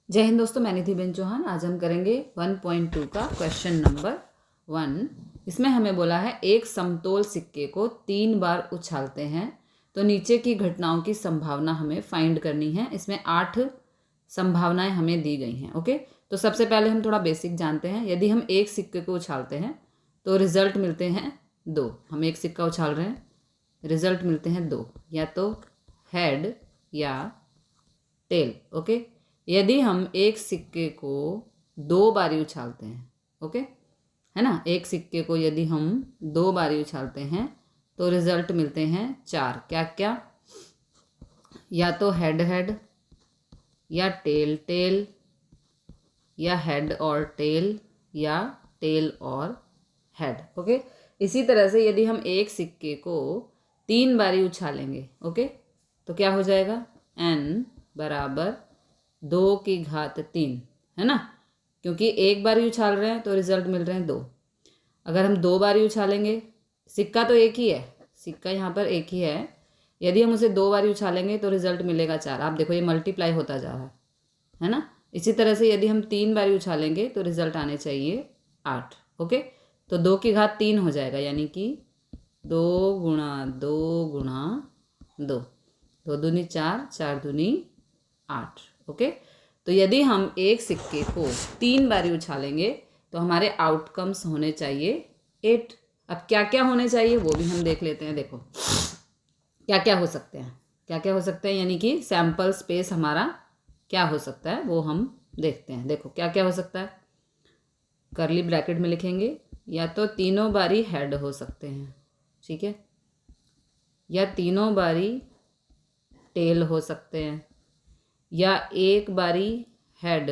जय हिंद दोस्तों, मैं निधि बेन चौहान। आज हम करेंगे 1.2 का क्वेश्चन नंबर 1। इसमें हमें बोला है एक समतोल सिक्के को 3 बार उछालते हैं तो नीचे की घटनाओं की संभावना हमें फाइंड करनी है। इसमें 8 संभावनाएं हमें दी गई हैं। ओके, तो सबसे पहले हम थोड़ा बेसिक जानते हैं। यदि हम एक सिक्के को उछालते हैं तो रिजल्ट मिलते हैं 2। हम एक सिक्का उछाल रहे हैं, रिजल्ट मिलते हैं 2, या तो हेड या टेल। ओके, यदि हम एक सिक्के को 2 बारी उछालते हैं, ओके है ना, एक सिक्के को यदि हम 2 बारी उछालते हैं तो रिजल्ट मिलते हैं 4। क्या क्या? या तो हेड हेड, या टेल टेल, या हेड और टेल, या टेल और हेड। ओके, इसी तरह से यदि हम एक सिक्के को 3 बारी उछालेंगे, ओके, तो क्या हो जाएगा? n बराबर 2 की घात 3, है ना, क्योंकि एक बारी उछाल रहे हैं तो रिजल्ट मिल रहे हैं 2। अगर हम 2 बारी उछालेंगे, सिक्का तो एक ही है, सिक्का यहाँ पर एक ही है, यदि हम उसे 2 बारी उछालेंगे तो रिजल्ट मिलेगा 4। आप देखो ये मल्टीप्लाई होता जा रहा है ना। इसी तरह से यदि हम 3 बारी उछालेंगे तो रिजल्ट आने चाहिए 8। ओके, तो 2 की घात 3 हो जाएगा, यानी कि 2 गुणा 2 गुणा 2, 2 दूनी 4, 4 दूनी 8। ओके, तो यदि हम एक सिक्के को 3 बारी उछालेंगे तो हमारे आउटकम्स होने चाहिए 8। अब क्या क्या होने चाहिए वो भी हम देख लेते हैं। देखो क्या क्या हो सकते हैं, क्या क्या हो सकते हैं, यानी कि सैम्पल स्पेस हमारा क्या हो सकता है वो हम देखते हैं। देखो क्या क्या हो सकता है, करली ब्रैकेट में लिखेंगे, या तो तीनों बारी हेड हो सकते हैं, ठीक है, या तीनों बारी टेल हो सकते हैं, या एक बारी हेड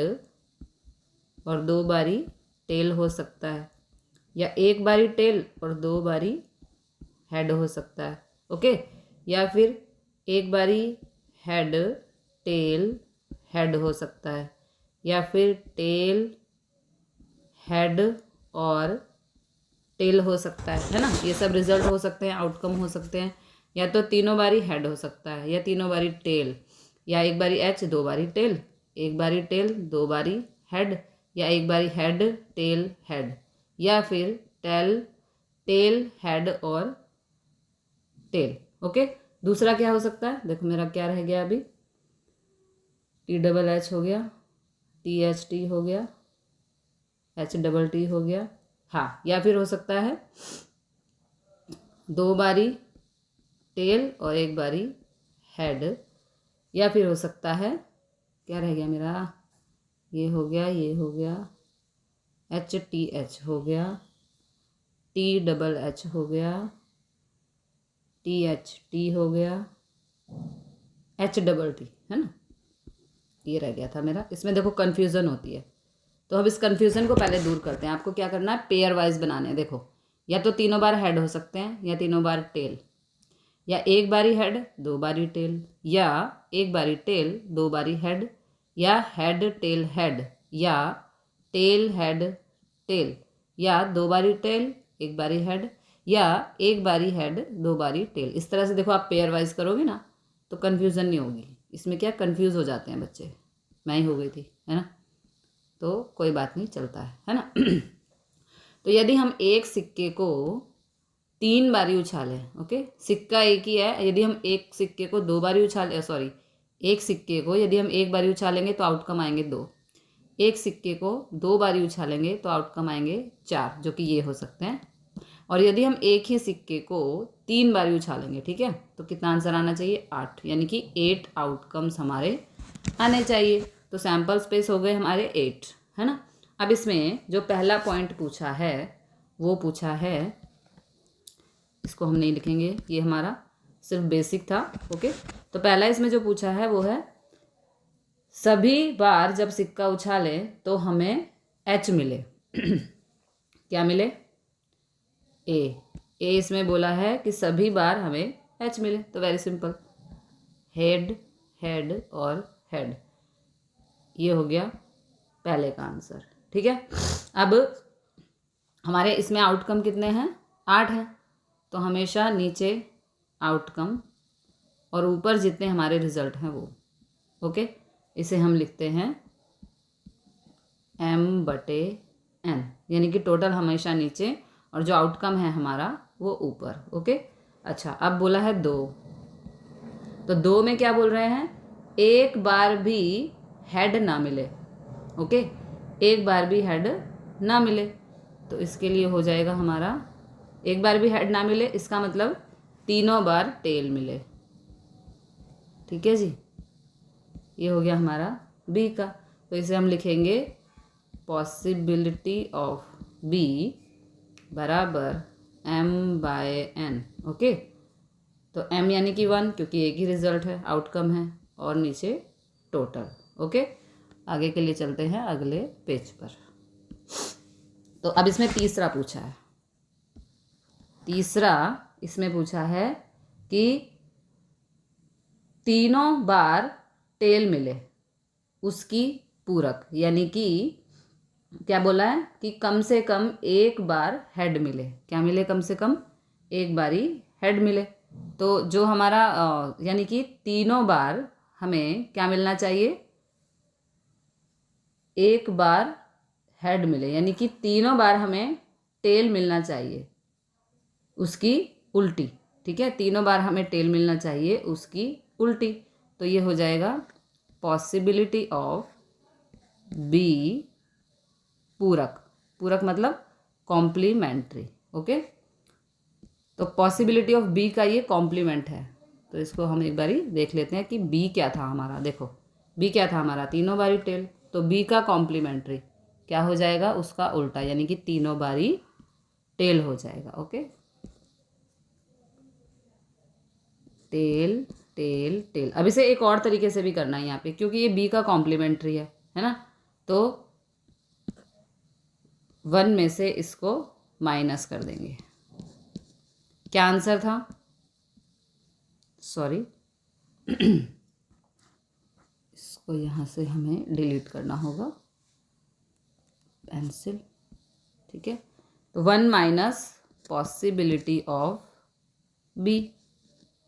और 2 बारी टेल हो सकता है, या एक बारी टेल और 2 बारी हेड हो सकता है। ओके, या फिर एक बारी हेड टेल हेड हो सकता है, या फिर टेल हेड और टेल हो सकता है ना। ये सब रिजल्ट हो सकते हैं, आउटकम हो सकते हैं। या तो तीनों बारी हेड हो सकता है, या तीनों बारी टेल, या एक बारी एच 2 बारी टेल, एक बारी टेल 2 बारी हेड, या एक बारी हेड टेल हेड, या फिर टेल टेल हेड और टेल। ओके, दूसरा क्या हो सकता है? देखो मेरा क्या रह गया अभी, THH हो गया, THT हो गया, HTT हो गया। हाँ, या फिर हो सकता है 2 बारी टेल और एक बारी हेड, या फिर हो सकता है, क्या रह गया मेरा, ये हो गया, ये हो गया, HTH हो गया, THH हो गया, THT हो गया, HTT, है ना, ये रह गया था मेरा। इसमें देखो कन्फ्यूज़न होती है, तो अब इस कन्फ्यूज़न को पहले दूर करते हैं। आपको क्या करना है, पेयर वाइज बनाने हैं। देखो, या तो तीनों बार हेड हो सकते हैं, या तीनों बार टेल, या एक बारी हेड 2 बारी टेल, या एक बारी टेल 2 बारी हेड, या हेड टेल हेड, या टेल हेड टेल, या 2 बारी टेल 1 बारी हेड, या एक बारी हेड 2 बारी टेल। इस तरह से देखो आप पेयर वाइज करोगे ना तो कन्फ्यूज़न नहीं होगी। इसमें क्या कन्फ्यूज़ हो जाते हैं बच्चे, मैं ही हो गई थी, है ना, तो कोई बात नहीं, चलता है ना। तो यदि हम एक सिक्के को 3 बारी उछालें, ओके, सिक्का एक ही है, यदि हम एक सिक्के को 2 बारी उछालें, सॉरी, एक सिक्के को यदि हम एक बारी उछालेंगे तो आउटकम आएंगे 2, एक सिक्के को 2 बारी उछालेंगे तो आउटकम आएंगे 4, जो कि ये हो सकते हैं। और यदि हम एक ही सिक्के को 3 बारी उछालेंगे, ठीक है, तो कितना आंसर आना चाहिए? 8, यानी कि 8 आउटकम्स हमारे आने चाहिए। तो सैम्पल स्पेस हो गए हमारे 8, है ना। अब इसमें जो पहला पॉइंट पूछा है वो पूछा है, इसको हम नहीं लिखेंगे, ये हमारा सिर्फ बेसिक था। ओके, तो पहला इसमें जो पूछा है वो है, सभी बार जब सिक्का उछाले तो हमें H मिले। क्या मिले? ए इसमें बोला है कि सभी बार हमें H मिले, तो वेरी सिंपल, हेड हेड और हेड, ये हो गया पहले का आंसर, ठीक है। अब हमारे इसमें आउटकम कितने हैं? 8 हैं, तो हमेशा नीचे आउटकम और ऊपर जितने हमारे रिजल्ट हैं वो। ओके, इसे हम लिखते हैं m/n, यानी कि टोटल हमेशा नीचे और जो आउटकम है हमारा वो ऊपर। ओके, अच्छा अब बोला है 2, तो 2 में क्या बोल रहे हैं, एक बार भी हेड ना मिले। ओके, एक बार भी हेड ना मिले, तो इसके लिए हो जाएगा हमारा एक बार भी हेड ना मिले, इसका मतलब तीनों बार टेल मिले। ठीक है जी, ये हो गया हमारा बी का। तो इसे हम लिखेंगे पॉसिबिलिटी ऑफ बी बराबर m/n। ओके, तो m यानी कि 1, क्योंकि एक ही रिजल्ट है, आउटकम है, और नीचे टोटल। ओके, आगे के लिए चलते हैं अगले पेज पर। तो अब इसमें तीसरा पूछा है, तीसरा इसमें पूछा है कि तीनों बार टेल मिले उसकी पूरक, यानी कि क्या बोला है कि कम से कम एक बार हेड मिले। क्या मिले, कम से कम एक बारी हेड मिले। तो जो हमारा यानी कि तीनों बार हमें क्या मिलना चाहिए, एक बार हेड मिले, यानी कि तीनों बार हमें टेल मिलना चाहिए उसकी उल्टी। ठीक है, तीनों बार हमें टेल मिलना चाहिए उसकी उल्टी। तो ये हो जाएगा पॉसिबिलिटी ऑफ बी पूरक, पूरक मतलब कॉम्प्लीमेंट्री। ओके, तो पॉसिबिलिटी ऑफ बी का ये कॉम्प्लीमेंट है। तो इसको हम एक बारी देख लेते हैं कि बी क्या था हमारा। देखो बी क्या था हमारा, तीनों बारी टेल, तो बी का कॉम्प्लीमेंट्री क्या हो जाएगा, उसका उल्टा, यानी कि तीनों बारी टेल हो जाएगा। Okay, tail tail tail. अब इसे एक और तरीके से भी करना है यहाँ पे, क्योंकि ये बी का कॉम्प्लीमेंट्री है ना, तो 1 में से इसको माइनस कर देंगे। क्या आंसर था, सॉरी इसको यहाँ से हमें डिलीट करना होगा, पेंसिल। ठीक है, तो 1 माइनस पॉसिबिलिटी ऑफ बी।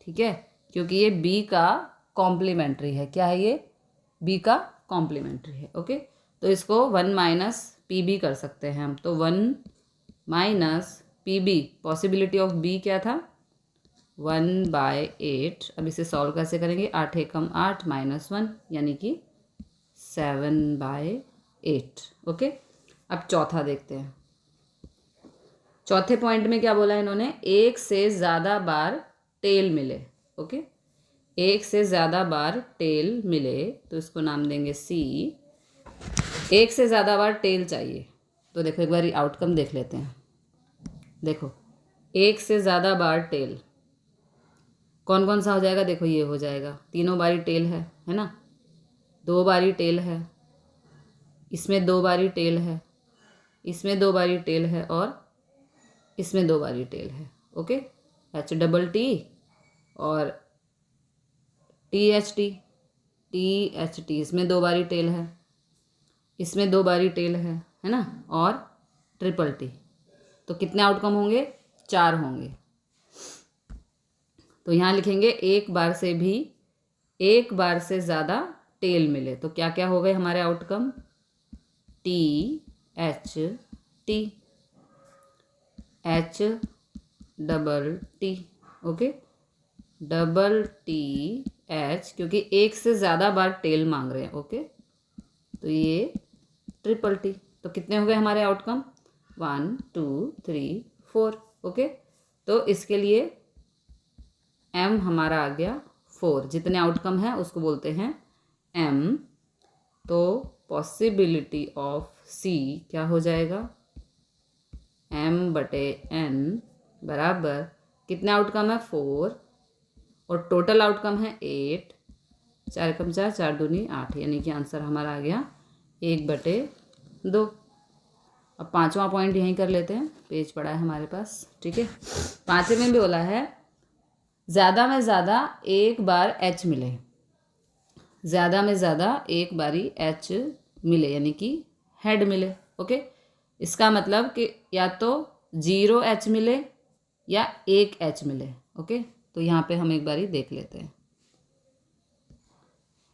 ठीक है, क्योंकि ये बी का कॉम्प्लीमेंट्री है। क्या है ये, बी का कॉम्प्लीमेंट्री है। ओके, तो इसको 1 माइनस पी बी कर सकते हैं हम। तो 1 minus P B, possibility of B क्या था, 1/8। अब इसे सॉल्व कैसे करेंगे, 8 एकम 8 माइनस 1, यानी कि 7/8। ओके, अब चौथा देखते हैं। चौथे पॉइंट में क्या बोला इन्होंने, एक से ज़्यादा बार टेल मिले। ओके, एक से ज़्यादा बार टेल मिले, तो इसको नाम देंगे सी। एक से ज़्यादा बार टेल चाहिए, तो देखो एक बार आउटकम देख लेते हैं। देखो एक से ज़्यादा बार टेल कौन कौन सा हो जाएगा, देखो ये हो जाएगा, तीनों बारी टेल है ना, 2 बारी टेल है, इसमें 2 बारी टेल है, इसमें 2 बारी टेल है, और इसमें 2 बारी टेल है। ओके, H+T और THT, इसमें 2 बारी टेल है, इसमें 2 बारी टेल है ना, और T। तो कितने आउटकम होंगे, 4 होंगे। तो यहाँ लिखेंगे एक बार से भी, एक बार से ज़्यादा टेल मिले, तो क्या क्या हो गए हमारे outcome, THT, H+T। Okay, TH, क्योंकि एक से ज़्यादा बार टेल मांग रहे हैं। ओके, तो ये T। तो कितने हो गए हमारे आउटकम, 1 2 3 4। ओके, तो इसके लिए m हमारा आ गया 4, जितने आउटकम हैं उसको बोलते हैं m। तो पॉसिबिलिटी ऑफ c क्या हो जाएगा, m/n बराबर कितने आउटकम है, 4, और टोटल आउटकम है 8। 4 एकम 4, 4 दूनी 8, यानी कि आंसर हमारा आ गया 1/2। अब पांचवा पॉइंट यहीं कर लेते हैं, पेज पड़ा है हमारे पास। ठीक है, पांचवें में भी बोला है ज़्यादा में ज़्यादा एक बार h मिले, ज़्यादा में ज़्यादा एक बारी h मिले, यानी कि हेड मिले। ओके, इसका मतलब कि या तो 0 h मिले या 1 h मिले। ओके, तो यहाँ पे हम एक बारी देख लेते हैं।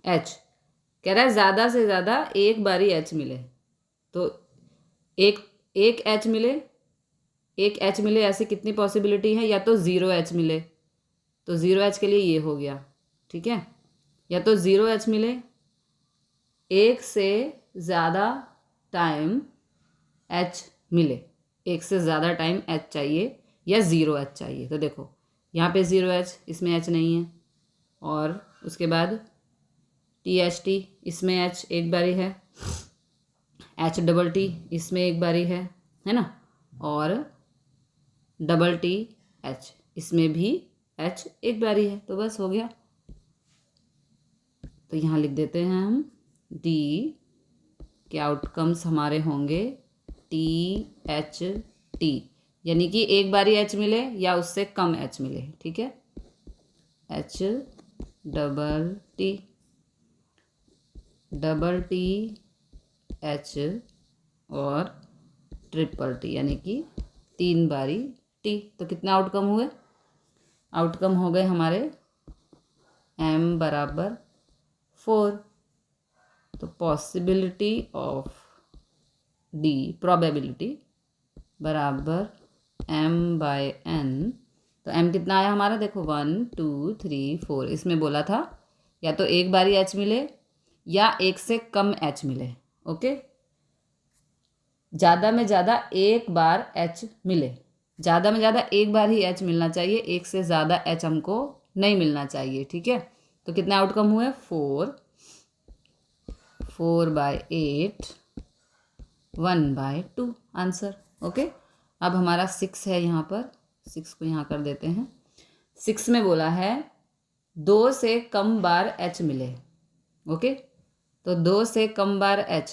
h कह रहा है ज़्यादा से ज़्यादा एक बारी h मिले, तो एक एक एच मिले, एक एच मिले, ऐसी कितनी पॉसिबिलिटी है? या तो ज़ीरो एच मिले, तो ज़ीरो एच के लिए ये हो गया, ठीक है। या तो ज़ीरो एच मिले, एक से ज़्यादा टाइम एच मिले, एक से ज़्यादा टाइम एच चाहिए, या ज़ीरो एच चाहिए। तो देखो यहाँ पे ज़ीरो एच, इसमें एच नहीं है, और उसके बाद टी एच टी, इसमें एच एक बारी है, एच डबल टी इसमें एक बारी है ना, और डबल टी एच इसमें भी एच एक बारी है। तो बस हो गया। तो यहाँ लिख देते हैं हम डी के आउटकम्स हमारे होंगे टी एच टी, यानी कि एक बारी एच मिले या उससे कम एच मिले, ठीक है। एच डबल टी एच और ट्रिपल टी, यानी कि 3 बारी टी। तो कितने आउटकम हुए? आउटकम हो गए हमारे m बराबर 4। तो पॉसिबिलिटी ऑफ डी, प्रोबेबिलिटी बराबर m/n। तो m कितना आया हमारा? देखो 1 2 3 4, इसमें बोला था या तो एक बारी h मिले या एक से कम h मिले। ओके, ज़्यादा में ज़्यादा एक बार h मिले, ज़्यादा में ज़्यादा एक बार ही h मिलना चाहिए, एक से ज़्यादा h हमको नहीं मिलना चाहिए, ठीक है। तो कितने आउटकम हुए? 4/8, 1/2 आंसर। ओके, अब हमारा 6 है, यहाँ पर 6 को यहाँ कर देते हैं। 6 में बोला है 2 से कम बार h मिले। ओके, तो 2 से कम बार h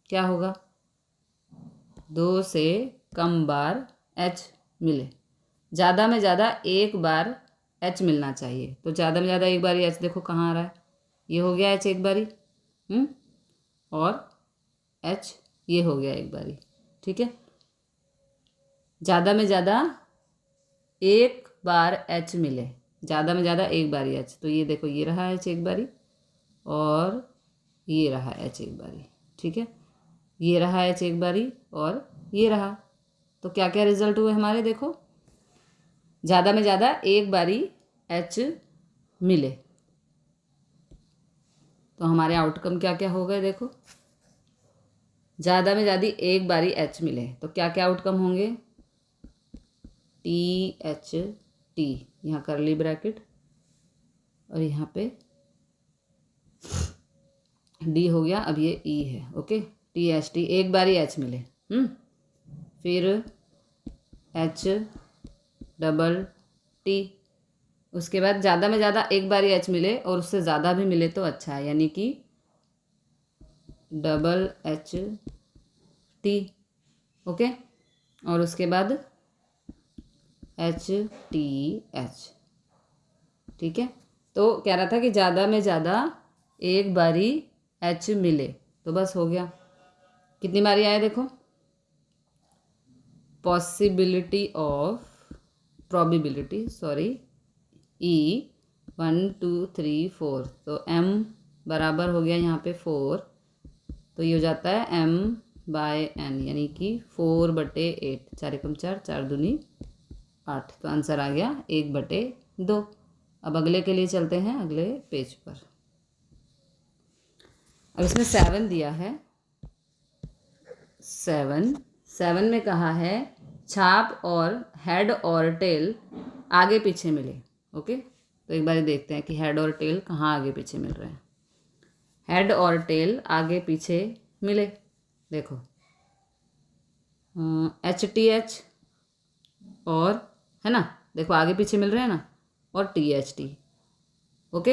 क्या होगा? 2 से कम बार h मिले, ज़्यादा में ज़्यादा एक बार h मिलना चाहिए। तो ज़्यादा में ज़्यादा एक बारी h देखो कहाँ आ रहा है, ये हो गया h एक बारी, और h ये हो गया एक बारी, ठीक है। ज़्यादा में ज़्यादा एक बार h मिले, ज़्यादा में ज़्यादा एक बारी h, तो ये देखो ये रहा h एक बारी, और ये रहा h एक बारी, ठीक है। ये रहा h एक बारी और ये रहा। तो क्या क्या रिजल्ट हुए हमारे? देखो, ज़्यादा में ज़्यादा एक बारी h मिले, तो हमारे आउटकम क्या क्या हो गए? देखो, ज़्यादा में ज़्यादा एक बारी h मिले, तो क्या क्या आउटकम होंगे? टी एच टी, यहाँ करली ब्रैकेट, और यहाँ पे डी हो गया, अब ये ई है। ओके, टी एच टी, एक बारी एच मिले, फिर एच डबल टी, उसके बाद ज़्यादा में ज़्यादा एक बारी एच मिले और उससे ज़्यादा भी मिले तो अच्छा है, यानी कि डबल एच टी। ओके, और उसके बाद एच टी एच, ठीक है। तो कह रहा था कि ज़्यादा में ज़्यादा एक बारी एच मिले, तो बस हो गया। कितनी बारी आया देखो, पॉसिबिलिटी ऑफ प्रोबेबिलिटी सॉरी ई 1 2 3 4, तो m बराबर हो गया यहाँ पे 4, तो ये हो जाता है m/n, यानी कि 4/8, 4 एकम 4, 4 दूनी 8, तो आंसर आ गया 1/2। अब अगले के लिए चलते हैं, अगले पेज पर। अब इसमें 7 दिया है। 7 में कहा है छाप और हेड और टेल आगे पीछे मिले। ओके, तो एक बार देखते हैं कि हेड और टेल कहाँ आगे पीछे मिल रहे हैं। हेड और टेल आगे पीछे मिले, देखो एच टी एच, और है ना, देखो आगे पीछे मिल रहे हैं ना, और T H T. Okay,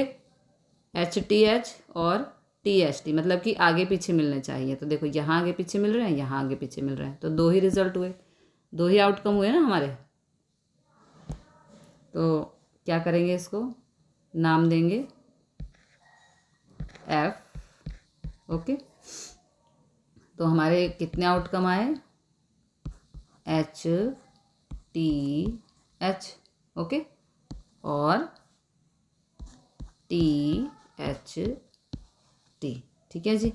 H T H और टी एच टी, मतलब कि आगे पीछे मिलने चाहिए। तो देखो यहाँ आगे पीछे मिल रहे हैं, यहाँ आगे पीछे मिल रहे हैं, तो 2 ही रिजल्ट हुए, 2 ही आउटकम हुए ना हमारे। तो क्या करेंगे, इसको नाम देंगे एफ। ओके, तो हमारे कितने आउटकम आए? एच टी एच, ओके, और टी एच टी, ठीक है जी।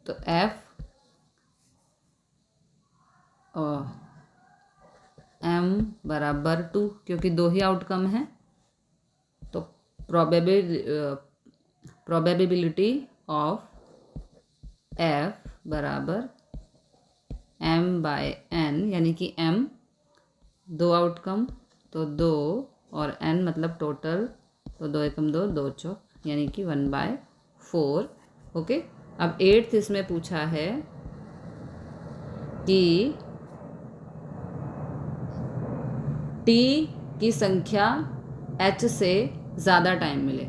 तो एफ और एम बराबर 2, क्योंकि 2 ही आउटकम है। तो प्रोबेबिलिटी ऑफ एफ बराबर एम बाय एन, यानी कि एम 2 आउटकम, तो 2 और एन मतलब टोटल, तो 2 एकम 2, 2 चौक, यानी कि 1/4। ओके। अब 8th इसमें पूछा है कि टी की संख्या एच से ज़्यादा टाइम मिले।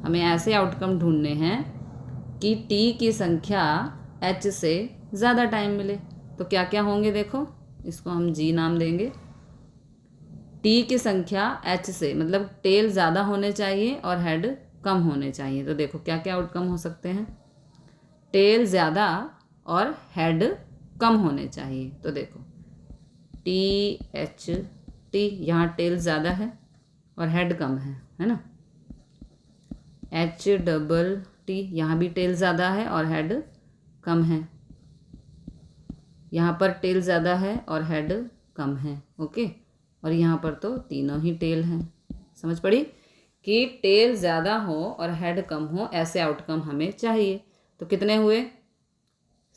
हमें ऐसे आउटकम ढूंढने हैं कि टी की संख्या एच से ज़्यादा टाइम मिले। तो क्या क्या होंगे देखो, इसको हम जी नाम देंगे। टी की संख्या एच से मतलब टेल ज़्यादा होने चाहिए और हेड कम होने चाहिए। तो देखो क्या क्या आउटकम हो सकते हैं, टेल ज़्यादा और हेड कम होने चाहिए। तो देखो टी एच टी, यहाँ टेल ज़्यादा है और हेड कम है ना। एच डबल टी, यहाँ भी टेल ज़्यादा है और हेड कम है। यहाँ पर टेल ज़्यादा है और हेड कम है। ओके। और यहाँ पर तो तीनों ही टेल हैं। समझ पड़ी कि टेल ज़्यादा हो और हेड कम हो, ऐसे आउटकम हमें चाहिए। तो कितने हुए,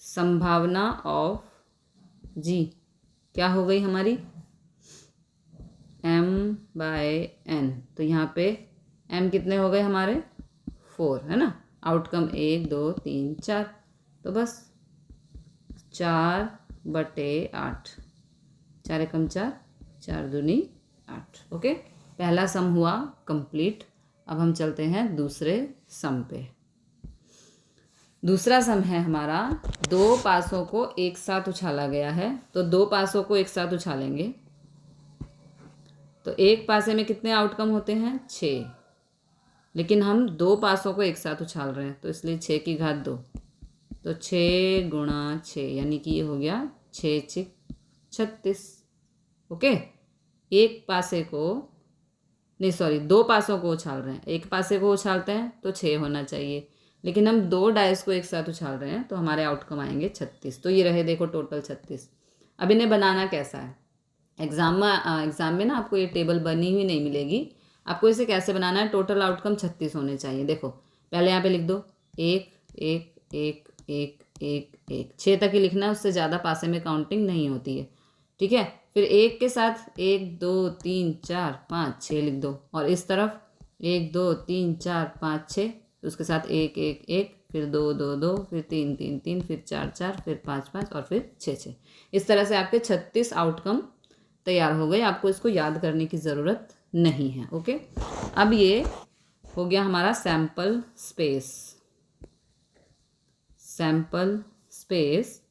संभावना ऑफ जी क्या हो गई हमारी, m बाय n। तो यहाँ पे m कितने हो गए हमारे, 4 है ना। आउटकम 1 2 3 4, तो बस 4/8, 4 एकम 4, 4 दूनी 8। ओके। पहला सम हुआ कंप्लीट। अब हम चलते हैं दूसरे सम पे। दूसरा सम है हमारा, 2 पासों को एक साथ उछाला गया है। तो 2 पासों को एक साथ उछालेंगे तो एक पासे में कितने आउटकम होते हैं, 6। लेकिन हम 2 पासों को एक साथ उछाल रहे हैं, तो इसलिए 6 की घात 2, तो 6 गुणा 6, यानी कि ये हो गया 6 6 36। ओके। एक पासे को नहीं, सॉरी, 2 पासों को उछाल रहे हैं। एक पासे को उछालते हैं तो 6 होना चाहिए, लेकिन हम 2 डाइस को एक साथ उछाल रहे हैं तो हमारे आउटकम आएंगे 36। तो ये रहे देखो टोटल 36। अब इन्हें बनाना कैसा है, एग्ज़ाम में ना आपको ये टेबल बनी हुई नहीं मिलेगी। आपको इसे कैसे बनाना है, टोटल आउटकम 36 होने चाहिए। देखो पहले यहाँ पे लिख दो 1 1 1 1 1 1, 6 तक ही लिखना है, उससे ज़्यादा पासे में काउंटिंग नहीं होती है। ठीक है। फिर 1 के साथ 1 2 3 4 5 6 लिख दो, और इस तरफ 1 2 3 4 5 6, उसके साथ 1 1 1, फिर 2 2 2, फिर 3 3 3, फिर 4 4, फिर 5 5 और फिर 6 6। इस तरह से आपके 36 आउटकम तैयार हो गए। आपको इसको याद करने की ज़रूरत नहीं है। ओके। अब ये हो गया हमारा सैम्पल स्पेस। सैम्पल स्पेस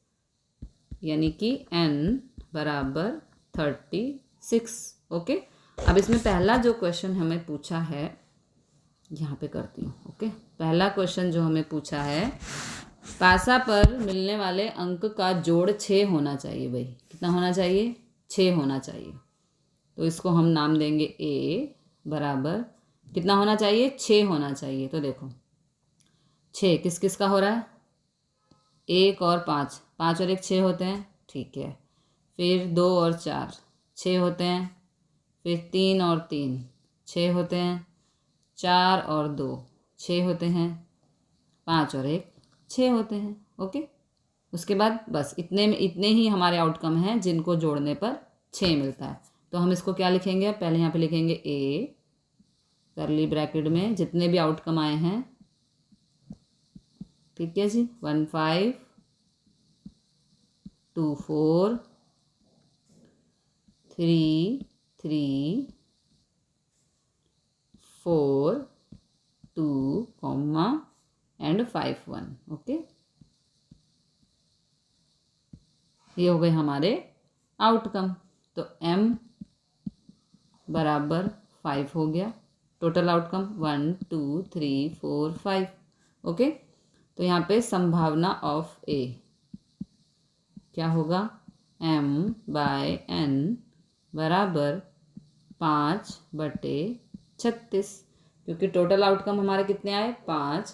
यानी कि n बराबर 36। ओके। अब इसमें पहला जो क्वेश्चन हमें पूछा है, यहाँ पे करती हूँ। ओके। पहला क्वेश्चन जो हमें पूछा है, पासा पर मिलने वाले अंक का जोड़ 6 होना चाहिए। भाई कितना होना चाहिए, 6 होना चाहिए। तो इसको हम नाम देंगे a बराबर कितना होना चाहिए, 6 होना चाहिए। तो देखो 6 किस किस का हो रहा है, 1 और 5, 5 और 1 6 होते हैं। ठीक है। फिर 2 और 4 6 होते हैं। फिर 3 और 3 6 होते हैं। 4 और 2 6 होते हैं। 5 और 1 6 होते हैं। ओके। उसके बाद बस इतने ही हमारे आउटकम हैं जिनको जोड़ने पर 6 मिलता है। तो हम इसको क्या लिखेंगे, पहले यहाँ पे लिखेंगे a करली ब्रैकेट में जितने भी आउटकम आए हैं। ठीक है जी, 1 5 2 4 3 3 4 2 कॉमा एंड 5 1। ओके। ये हो गए हमारे आउटकम। तो m बराबर 5 हो गया। Total outcome 1 2 3 4 5। ओके। तो यहाँ पे संभावना ऑफ a क्या होगा, m बाय n बराबर 5/36, क्योंकि टोटल आउटकम हमारे कितने आए, 5,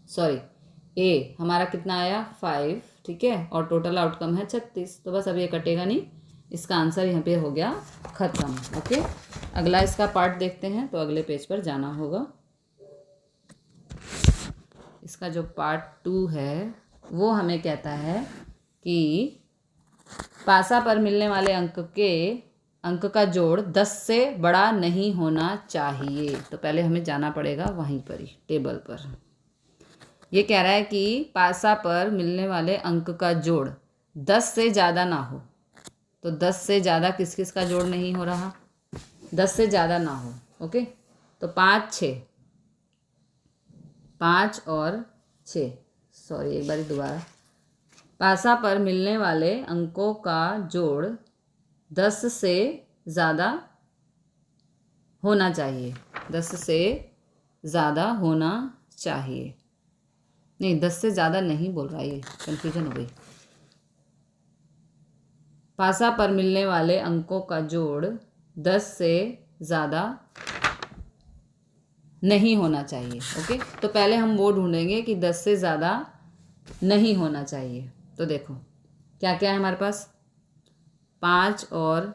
सॉरी ए हमारा कितना आया 5, ठीक है, और टोटल आउटकम है 36। तो बस अब ये कटेगा नहीं, इसका आंसर यहाँ पे हो गया ख़त्म। ओके, अगला इसका पार्ट देखते हैं, तो अगले पेज पर जाना होगा। इसका जो पार्ट 2 है वो हमें कहता है कि पासा पर मिलने वाले अंक का जोड़ 10 से बड़ा नहीं होना चाहिए। तो पहले हमें जाना पड़ेगा वहीं पर ही टेबल पर। ये कह रहा है कि पासा पर मिलने वाले अंक का जोड़ 10 से ज़्यादा ना हो। तो 10 से ज़्यादा किस किस का जोड़ नहीं हो रहा, 10 से ज़्यादा ना हो। ओके, तो 5 6, 5 और 6, सॉरी एक बार दोबारा, पासा पर मिलने वाले अंकों का जोड़ 10 से ज़्यादा होना चाहिए, 10 से ज़्यादा होना चाहिए, नहीं 10 से ज़्यादा नहीं बोल रहा, ये कन्फ्यूजन हो गई। पासा पर मिलने वाले अंकों का जोड़ 10 से ज़्यादा नहीं होना चाहिए। ओके, तो पहले हम वो ढूंढेंगे कि 10 से ज़्यादा नहीं होना चाहिए। तो देखो क्या क्या है हमारे पास, 5 और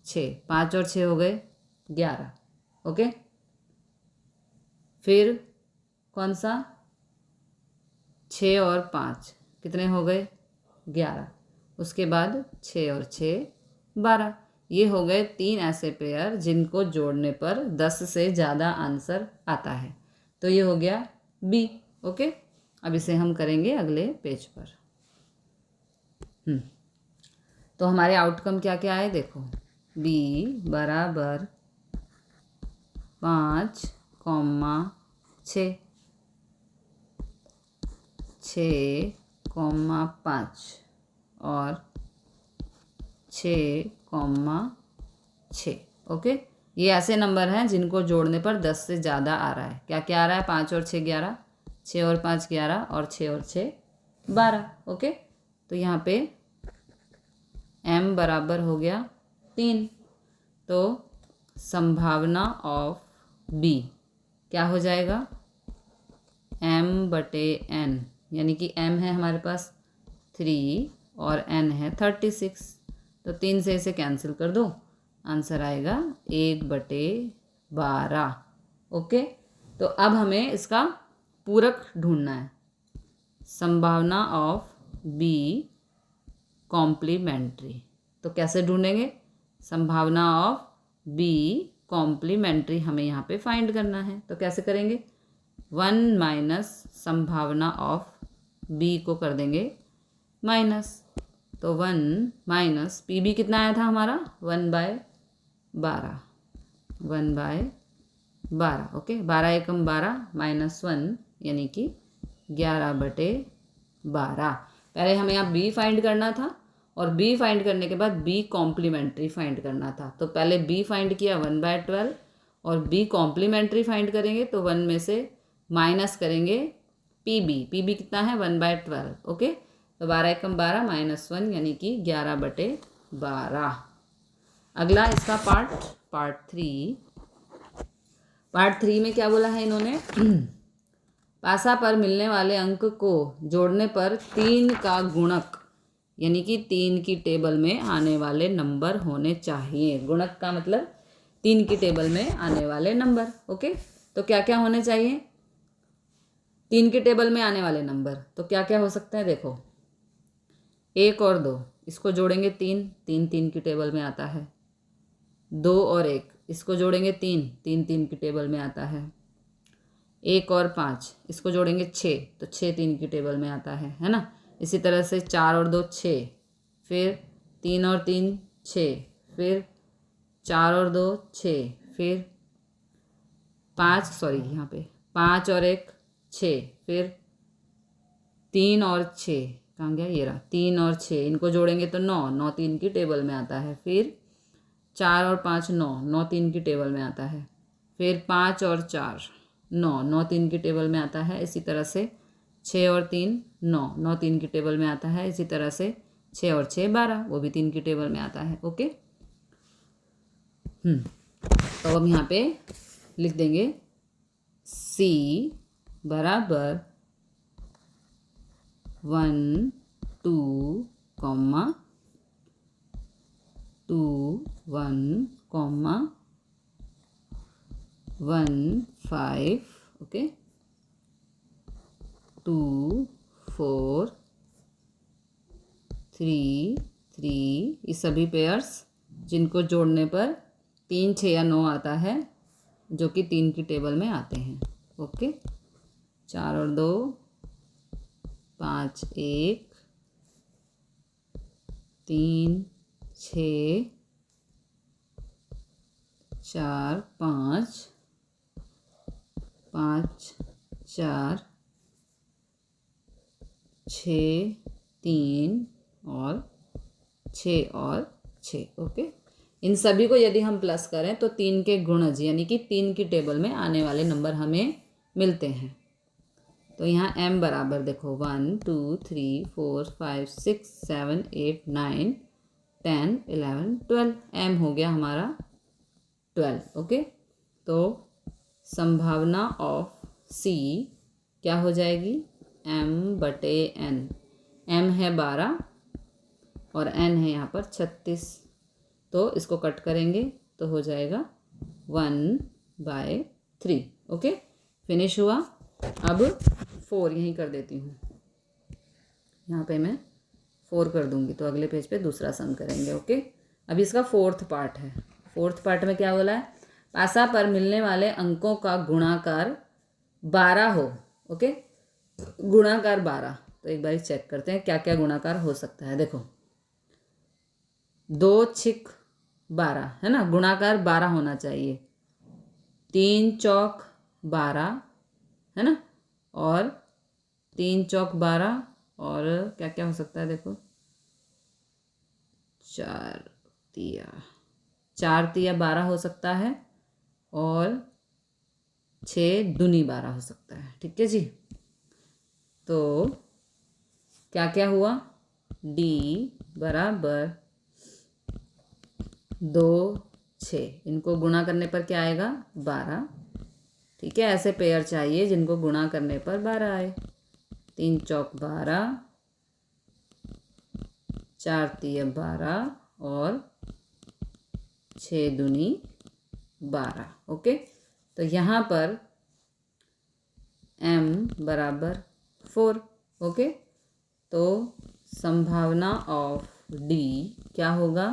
6, 5 और 6 हो गए 11। ओके, फिर कौन सा, 6 और 5 कितने हो गए 11। उसके बाद 6 और 6 12। ये हो गए 3 ऐसे पेयर जिनको जोड़ने पर 10 से ज़्यादा आंसर आता है। तो ये हो गया बी। ओके, अब इसे हम करेंगे अगले पेज पर। तो हमारे आउटकम क्या क्या आए देखो, बी बराबर 5, 6, 6, 5 और 6, 6। ओके, ये ऐसे नंबर हैं जिनको जोड़ने पर 10 से ज़्यादा आ रहा है। क्या क्या आ रहा है, 5 और 6 11, 6 और 5 11 और 6 और 6 12। ओके, तो यहाँ पे m बराबर हो गया 3। तो संभावना ऑफ b क्या हो जाएगा, m/n, यानी कि m है हमारे पास 3 और n है 36। तो 3 से इसे कैंसिल कर दो, आंसर आएगा 1/12। ओके, तो अब हमें इसका पूरक ढूंढना है, संभावना ऑफ b कॉम्प्लीमेंट्री। तो कैसे ढूंढेंगे, संभावना ऑफ b कॉम्प्लीमेंट्री हमें यहाँ पे फाइंड करना है। तो कैसे करेंगे, 1 माइनस संभावना ऑफ b को कर देंगे माइनस। तो 1 माइनस पी बी कितना आया था हमारा 1/12, 1/12। ओके, 12 एकम 12 -1 यानी कि 11/12। पहले हमें यहाँ b फाइंड करना था और b फाइंड करने के बाद b कॉम्प्लीमेंट्री फाइंड करना था। तो पहले b फाइंड किया 1/12 और b कॉम्प्लीमेंट्री फाइंड करेंगे तो 1 में से माइनस करेंगे पी बी कितना है 1/12। ओके, तो 12 एकम 12 -1 यानी कि 11/12। अगला इसका पार्ट 3 में क्या बोला है इन्होंने, पासा पर मिलने वाले अंक को जोड़ने पर 3 का गुणक यानी कि 3 की टेबल में आने वाले नंबर होने चाहिए। गुणक का मतलब 3 की टेबल में आने वाले नंबर। ओके, तो क्या क्या होने चाहिए 3 की टेबल में आने वाले नंबर, तो क्या क्या हो सकते हैं देखो, 1 और 2 इसको जोड़ेंगे 3, 3 3 की टेबल में आता है। 2 और 1 इसको जोड़ेंगे 3, 3 3 की टेबल में आता है। 1 और 5 इसको जोड़ेंगे 6, तो 6 3 की टेबल में आता है ना। इसी तरह से 4 और 2 6, फिर 3 और 3 6, फिर 4 और 2 6, फिर 5 और 1 6, फिर 3 और 6 कहाँ गया, ये रहा 3 और 6 इनको जोड़ेंगे तो 9, 9 3 की टेबल में आता है। फिर 4 और 5 9, 9 3 की टेबल में आता है। फिर 5 और 4 9, 9 3 की टेबल में आता है। इसी तरह से 6 और 3 9, 9 3 की टेबल में आता है। इसी तरह से 6 और 6 12, वो भी 3 की टेबल में आता है। ओके, तो हम यहाँ पे लिख देंगे C बराबर 1 2 कॉमा 2 1 कॉमा 1 5 ओके 2 4 3 3 ये सभी पेयर्स जिनको जोड़ने पर 3 6 या 9 आता है, जो कि 3 की टेबल में आते हैं। ओके 4 और 2 5 1 3 6 4 5 5 4 6 3 और 6 और 6 ओके। इन सभी को यदि हम प्लस करें तो 3 के गुणज यानी कि 3 की टेबल में आने वाले नंबर हमें मिलते हैं। तो यहाँ m बराबर देखो 1 2 3 4 5 6 7 8 9 10 11 12 m हो गया हमारा 12 ओके। तो संभावना ऑफ c क्या हो जाएगी m/n। m है 12 और n है यहाँ पर 36, तो इसको कट करेंगे तो हो जाएगा 1/3 ओके। फिनिश हुआ। अब 4 यहीं कर देती हूँ, यहाँ पे मैं 4 कर दूँगी तो अगले पेज पे दूसरा सम करेंगे ओके। अब इसका फोर्थ पार्ट है। फोर्थ पार्ट में क्या बोला है, पासा पर मिलने वाले अंकों का गुणाकार 12 हो ओके। गुणाकार 12, तो एक बार चेक करते हैं क्या क्या गुणाकार हो सकता है। देखो 2 6 12 है ना, गुणाकार 12 होना चाहिए। 3 चौक 12 है ना, और 3 चौक 12 और क्या क्या हो सकता है देखो 4 तिया 12 हो सकता है और 6 दूनी 12 हो सकता है। ठीक है जी। तो क्या क्या हुआ, d बराबर 2 6, इनको गुणा करने पर क्या आएगा 12। ठीक है, ऐसे पेयर चाहिए जिनको गुणा करने पर 12 आए। 3 चौक 12, 4 तिया 12 और 6 दूनी 12 ओके। तो यहाँ पर m बराबर 4 ओके। तो संभावना ऑफ d क्या होगा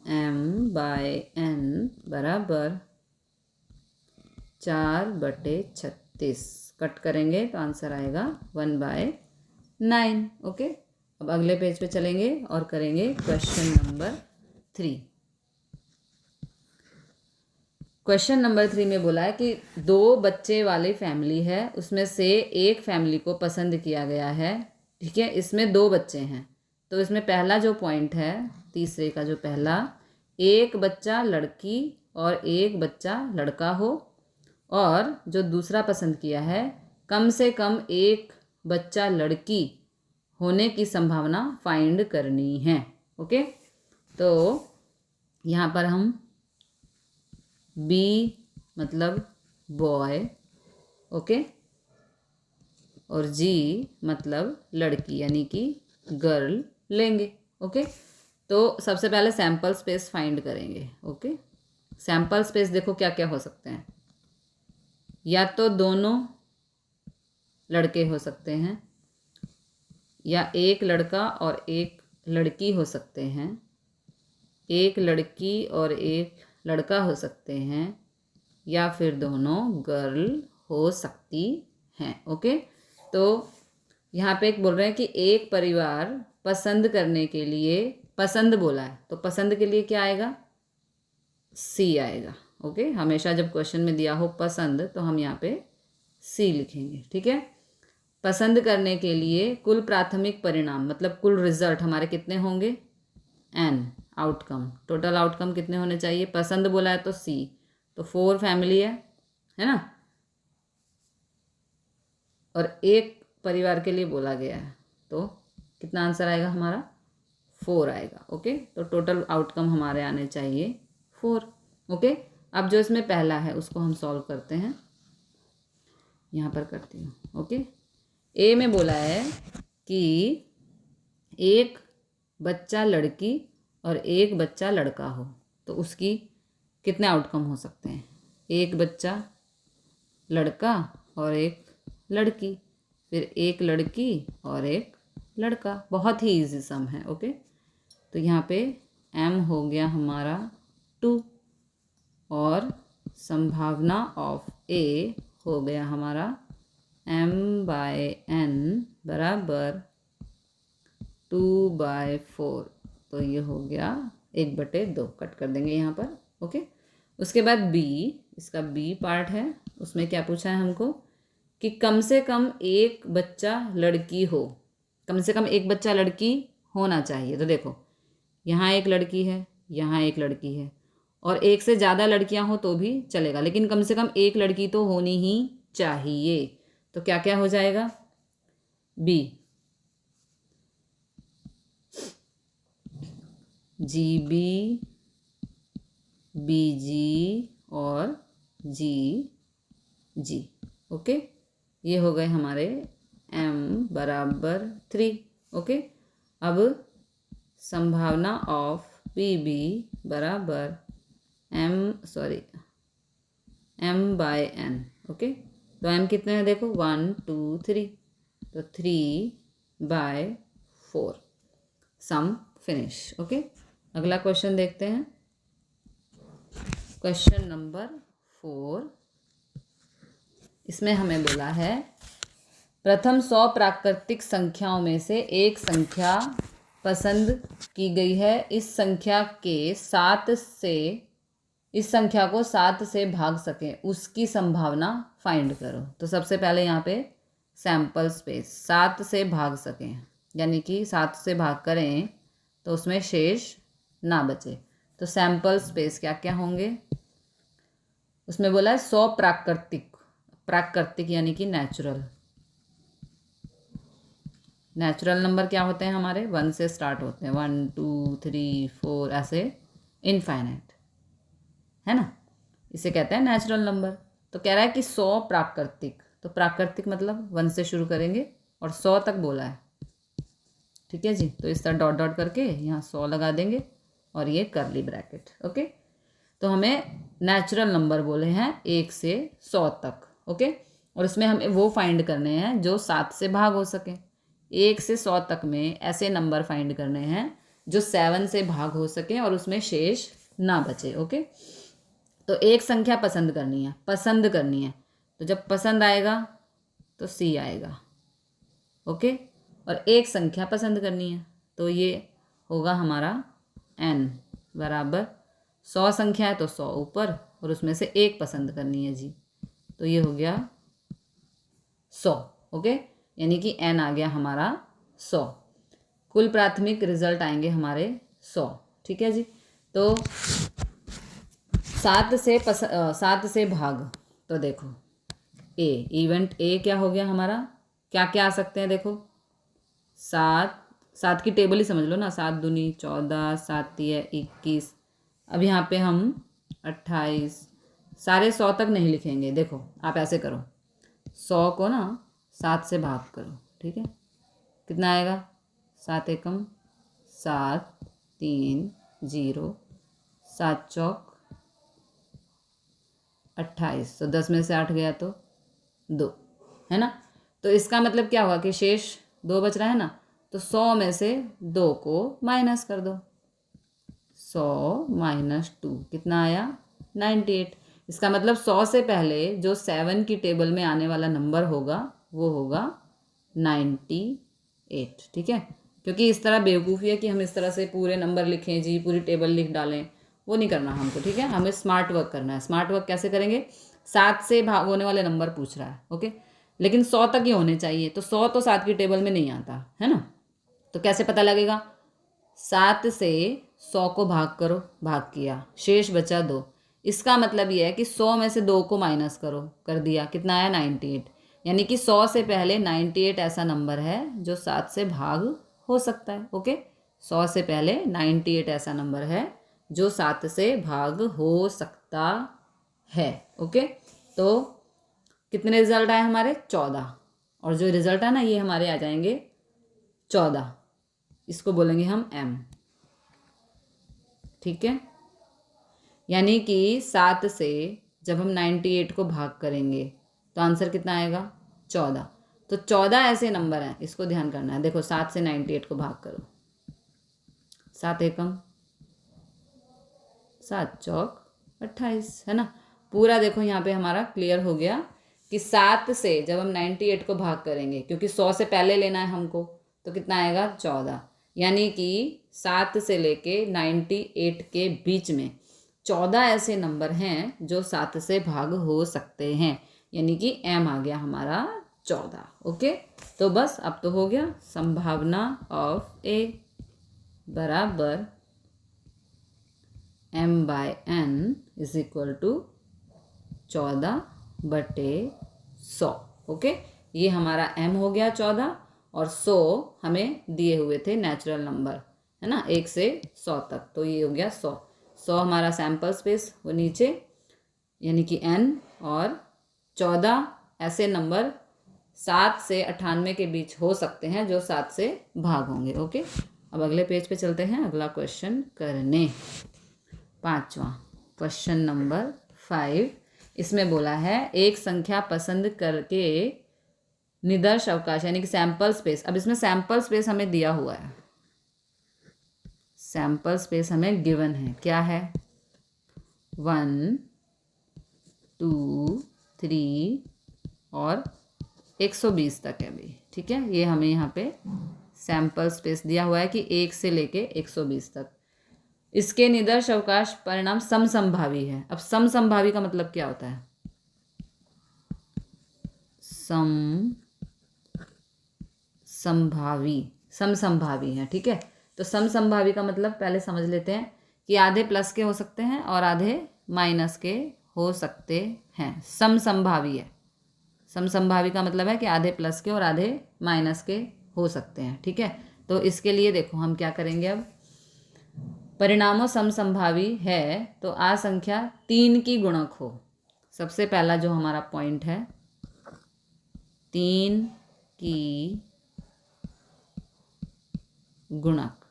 m/n बराबर 4/36। कट करेंगे तो आंसर आएगा 1/9 ओके। अब अगले पेज पे चलेंगे और करेंगे क्वेश्चन नंबर 3। क्वेश्चन नंबर 3 में बोला है कि 2 बच्चे वाली फैमिली है, उसमें से एक फैमिली को पसंद किया गया है। ठीक है, इसमें 2 बच्चे हैं, तो इसमें पहला जो पॉइंट है तीसरे का जो पहला, एक बच्चा लड़की और एक बच्चा लड़का हो, और जो दूसरा पसंद किया है कम से कम एक बच्चा लड़की होने की संभावना फाइंड करनी है ओके। तो यहाँ पर हम B मतलब बॉय ओके, और G मतलब लड़की यानी कि गर्ल लेंगे ओके। तो सबसे पहले सैम्पल स्पेस फाइंड करेंगे ओके। सैम्पल स्पेस देखो क्या क्या हो सकते हैं, या तो दोनों लड़के हो सकते हैं, या एक लड़का और एक लड़की हो सकते हैं, एक लड़की और एक लड़का हो सकते हैं, या फिर दोनों गर्ल हो सकती हैं ओके। तो यहाँ पे एक बोल रहे हैं कि एक परिवार पसंद करने के लिए, पसंद बोला है तो पसंद के लिए क्या आएगा सी आएगा ओके। हमेशा जब क्वेश्चन में दिया हो पसंद तो हम यहाँ पे सी लिखेंगे। ठीक है, पसंद करने के लिए कुल प्राथमिक परिणाम मतलब कुल रिजल्ट हमारे कितने होंगे n आउटकम, टोटल आउटकम कितने होने चाहिए, पसंद बोला है तो सी, तो 4 फैमिली है ना, और एक परिवार के लिए बोला गया है, तो कितना आंसर आएगा हमारा 4 आएगा ओके। तो टोटल आउटकम हमारे आने चाहिए 4 ओके। अब जो इसमें पहला है उसको हम सॉल्व करते हैं, यहाँ पर करती हूँ ओके। ए में बोला है कि एक बच्चा लड़की और एक बच्चा लड़का हो तो उसकी कितने आउटकम हो सकते हैं? एक बच्चा लड़का और एक लड़की, फिर एक लड़की और एक लड़का। बहुत ही इजी सम है। ओके, तो यहाँ पे m हो गया हमारा 2 और संभावना ऑफ a हो गया हमारा m/n बराबर 2/4। तो ये हो गया 1/2, कट कर देंगे यहाँ पर। ओके, उसके बाद b, इसका b पार्ट है, उसमें क्या पूछा है हमको कि कम से कम एक बच्चा लड़की हो, कम से कम एक बच्चा लड़की होना चाहिए। तो देखो यहाँ एक लड़की है, यहाँ एक लड़की है, और एक से ज़्यादा लड़कियां हो तो भी चलेगा, लेकिन कम से कम एक लड़की तो होनी ही चाहिए। तो क्या क्या हो जाएगा? बी जी बी, बी जी और जी जी। ओके, ये हो गए हमारे m बराबर 3। ओके, अब संभावना ऑफ पी बी बराबर m/n। ओके, तो m कितने हैं देखो, 1 2 3, तो 3/4। सम फिनिश। ओके, अगला क्वेश्चन देखते हैं। क्वेश्चन नंबर 4, इसमें हमें बोला है प्रथम 100 प्राकृतिक संख्याओं में से एक संख्या पसंद की गई है। इस संख्या को 7 से भाग सकें, उसकी संभावना फाइंड करो। तो सबसे पहले यहाँ पे सैंपल स्पेस 7 से भाग सकें, यानी कि 7 से भाग करें तो उसमें शेष ना बचे। तो सैंपल स्पेस क्या क्या होंगे? उसमें बोला है 100 प्राकृतिक, प्राकृतिक यानी कि नेचुरल नंबर क्या होते हैं हमारे? 1 से स्टार्ट होते हैं, 1 2 3 4 ऐसे इनफाइनाइट, है ना, इसे कहते हैं नेचुरल नंबर। तो कह रहा है कि 100 प्राकृतिक, तो प्राकृतिक मतलब 1 से शुरू करेंगे और 100 तक बोला है। ठीक है जी, तो इस तरह डॉट डॉट करके यहाँ 100 लगा देंगे और ये करली ब्रैकेट। ओके, तो हमें नेचुरल नंबर बोले हैं 1 से 100 तक। ओके, और इसमें हमें वो फाइंड करने हैं जो 7 से भाग हो सके। 1 से 100 तक में ऐसे नंबर फाइंड करने हैं जो 7 से भाग हो सके और उसमें शेष ना बचे। ओके, तो एक संख्या पसंद करनी है, तो जब पसंद आएगा तो सी आएगा। ओके, और एक संख्या पसंद करनी है तो ये होगा हमारा n बराबर 100 संख्या है तो 100 ऊपर और उसमें से एक पसंद करनी है जी, तो ये हो गया 100। ओके, यानी कि n आ गया हमारा 100। कुल प्राथमिक रिजल्ट आएंगे हमारे 100। ठीक है जी, तो 7 से भाग, तो देखो इवेंट ए क्या हो गया हमारा? क्या क्या आ सकते हैं देखो, 7 की टेबल ही समझ लो ना, 7 दूनी 14, 7 तिया 21। अब यहाँ पे हम 28, सारे 100 तक नहीं लिखेंगे। देखो आप ऐसे करो, 100 को ना 7 से भाग करो। ठीक है, कितना आएगा? 7 एकम 7, 3 0, 7 चौक 28, तो 10 में से 8 गया तो 2, है ना। तो इसका मतलब क्या हुआ कि शेष 2 बच रहा है ना, तो 100 में से 2 को माइनस कर दो। 100 माइनस 2 कितना आया? 98। इसका मतलब 100 से पहले जो 7 की टेबल में आने वाला नंबर होगा वो होगा 98। ठीक है, क्योंकि इस तरह बेवकूफ़ी है कि हम इस तरह से पूरे नंबर लिखें जी, पूरी टेबल लिख डालें, वो नहीं करना हमको। ठीक है, हमें स्मार्ट वर्क करना है। स्मार्ट वर्क कैसे करेंगे? 7 से भाग होने वाले नंबर पूछ रहा है। ओके, लेकिन 100 तक ही होने चाहिए, तो 100 तो 7 की टेबल में नहीं आता है ना। तो कैसे पता लगेगा? 7 से 100 को भाग करो, भाग किया, शेष बचा 2। इसका मतलब ये है कि 100 में से 2 को माइनस करो, कर दिया, कितना आया? 98। यानी कि 100 से पहले 98 ऐसा नंबर है जो 7 से भाग हो सकता है। ओके, 100 से पहले 98 ऐसा नंबर है जो 7 से भाग हो सकता है। ओके, तो कितने रिजल्ट आए हमारे? 14। और जो रिजल्ट है ना, ये हमारे आ जाएंगे 14, इसको बोलेंगे हम m। ठीक है, यानी कि 7 से जब हम 98 को भाग करेंगे तो आंसर कितना आएगा? 14। तो 14 ऐसे नंबर हैं, इसको ध्यान करना है। देखो 7 से 98 को भाग करो, 7 एकम 7 चौक 28, है ना। पूरा देखो यहाँ पे हमारा क्लियर हो गया कि 7 से जब हम 98 को भाग करेंगे, क्योंकि 100 से पहले लेना है हमको, तो कितना आएगा? 14। यानी कि 7 से लेके 98 के बीच में 14 ऐसे नंबर हैं जो 7 से भाग हो सकते हैं, यानी कि m आ गया हमारा 14। ओके, तो बस अब तो हो गया। संभावना ऑफ a बराबर m/n is equal to 14/100। Okay, ये हमारा m हो गया 14, और 100 हमें दिए हुए थे नेचुरल नंबर, है ना, 1 से 100 तक, तो ये हो गया 100। 100 हमारा सैम्पल स्पेस वो नीचे, यानी कि n, और 14 ऐसे नंबर 7 से 98 के बीच हो सकते हैं जो 7 से भाग होंगे। ओके, अब अगले पेज पे चलते हैं अगला क्वेश्चन करने। 5वां क्वेश्चन नंबर 5, इसमें बोला है एक संख्या पसंद करके निदर्श अवकाश यानी कि सैंपल स्पेस। अब इसमें सैंपल स्पेस हमें दिया हुआ है, सैंपल स्पेस हमें गिवन है, क्या है? 1 2 3 और 120 तक है भी। ठीक है, ये हमें यहाँ पे सैंपल स्पेस दिया हुआ है कि 1 से लेके 120 तक। इसके निदर्श अवकाश परिणाम समसंभावी है। अब समसंभावी का मतलब क्या होता है? समसंभावी है। ठीक है, तो समसंभावी का मतलब पहले समझ लेते हैं कि आधे प्लस के हो सकते हैं और आधे माइनस के हो सकते हैं। समसंभावी है, समसंभावी का मतलब है कि आधे प्लस के और आधे माइनस के हो सकते हैं। ठीक है, तो इसके लिए देखो हम क्या करेंगे। अब परिणामों समसंभावी है तो आ संख्या 3 की गुणक हो। सबसे पहला जो हमारा पॉइंट है, 3 की गुणक।